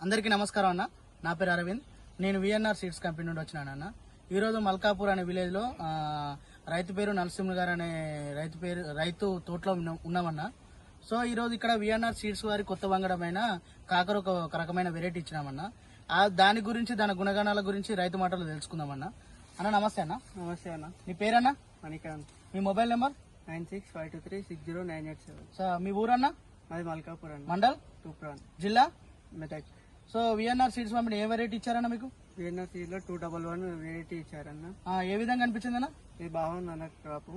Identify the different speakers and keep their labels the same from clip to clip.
Speaker 1: అందరికీ నమస్కారం అన్న. నా పేరు అరవింద్. నేను విఎన్ఆర్ సీడ్స్ కంపెనీ నుండి వచ్చినాను అన్న. ఈరోజు మల్కాపూర్ అనే విలేజ్ లో రైతు పేరు నరసింహ గారు అనే రైతు తోటలో ఉన్నామన్నా. సో ఈ రోజు ఇక్కడ విఎన్ఆర్ సీడ్స్ వారి కొత్త వంగడమైన కాకర ఒక రకమైన వెరైటీ ఇచ్చినామన్నా. దాని గురించి దాని గుణగణాల గురించి రైతు మాటలు తెలుసుకుందామన్నా. అన్న నమస్తే అన్న.
Speaker 2: నమస్తే అన్న.
Speaker 1: మీ పేరన్నా?
Speaker 2: మణికాంత్.
Speaker 1: మీ మొబైల్ నెంబర్?
Speaker 2: 9652360987.
Speaker 1: సార్ మీ ఊరన్నా?
Speaker 2: అది మల్కాపూర్ అన్న.
Speaker 1: మండల్?
Speaker 2: తూప్రాన్.
Speaker 1: జిల్లా?
Speaker 2: మెదక్.
Speaker 1: సో విఎన్ఆర్ సీడ్స్ పంపిణీ ఏ వెరైటీ ఇచ్చారన్న మీకు?
Speaker 2: విఎన్ఆర్ సీడ్ లో 211 వెరైటీ ఇచ్చారన్న.
Speaker 1: ఏ విధంగా అనిపించింది అన్న?
Speaker 2: ఇది బాగుంది అన్న క్రాప్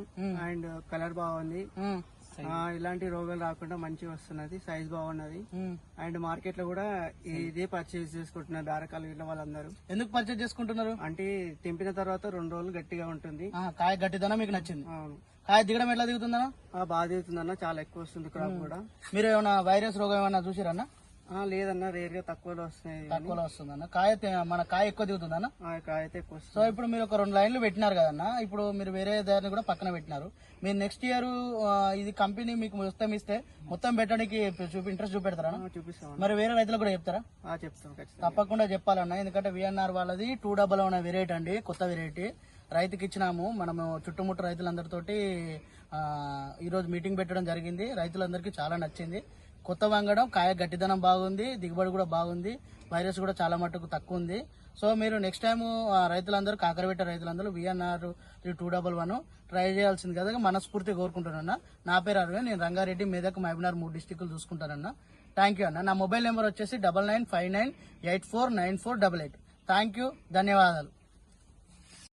Speaker 2: అండ్ కలర్ బాగుంది. ఇలాంటి రోగాలు రాకుండా మంచిగా వస్తున్నది. సైజ్ బాగున్నది అండ్ మార్కెట్ లో కూడా ఇదే పర్చేజ్ చేసుకుంటున్నారు బేరకాలు ఇట్లా వాళ్ళందరూ.
Speaker 1: ఎందుకు పర్చేజ్ చేసుకుంటున్నారు
Speaker 2: అంటే తెంపిన తర్వాత 2 రోజులు గట్టిగా ఉంటుంది.
Speaker 1: కాయ గట్టిదనం మీకు నచ్చింది?
Speaker 2: అవును.
Speaker 1: కాయ దిగడం ఎట్లా దిగుతుందన్నా?
Speaker 2: బాగా దిగుతుందన్న, చాలా ఎక్కువ వస్తుంది క్రాప్ కూడా.
Speaker 1: మీరు ఏమైనా వైరస్ రోగం ఏమైనా చూసిరన్నా?
Speaker 2: లేదన్నా, రేర్ గా తక్కువలో వస్తున్నాయి.
Speaker 1: తక్కువలో వస్తుందన్న మన కాయ ఎక్కువ దిగుతుందన్న?
Speaker 2: కాయ అయితే ఎక్కువ వస్తుంది.
Speaker 1: సో ఇప్పుడు మీరు ఒక 2 లైన్లు పెట్టినారు కదన్నా. ఇప్పుడు మీరు వేరే దాన్ని కూడా పక్కన పెట్టినారు. మీరు నెక్స్ట్ ఇయర్ ఇది కంపెనీ మీకు మొత్తం ఇస్తే మొత్తం పెట్టడానికి ఇంట్రెస్ట్ చూపెడతారా?
Speaker 2: చూపిస్తాం.
Speaker 1: మరి వేరే రైతులకు కూడా చెప్తారా?
Speaker 2: చెప్తాం,
Speaker 1: తప్పకుండా చెప్పాలన్నా. ఎందుకంటే విఎన్ఆర్ వాళ్ళది 211 వెరైటీ అండి, కొత్త వెరైటీ రైతుకి ఇచ్చినాము. మనము చుట్టుముట్టు రైతులందరితోటి ఈ రోజు మీటింగ్ పెట్టడం జరిగింది. రైతులందరికీ చాలా నచ్చింది. కొత్త వంగడం, కాయ గట్టిదనం బాగుంది, దిగుబడి కూడా బాగుంది, వైరస్ కూడా చాలా మట్టుకు తక్కువ ఉంది. సో మీరు నెక్స్ట్ టైం రైతులందరూ, కాకరబెట్ట రైతులందరూ విఎన్ఆర్ 211 ట్రై చేయాల్సింది కదా మనస్ఫూర్తిగా కోరుకుంటున్నా. నా పేరు అరవింద్. నేను రంగారెడ్డి, మెదక్, మహబూబ్నగర్ 3 డిస్టిక్లు చూసుకుంటానన్నా. థ్యాంక్ యూ అన్న. నా మొబైల్ నెంబర్ వచ్చేసి 9959849488. థ్యాంక్ యూ, ధన్యవాదాలు.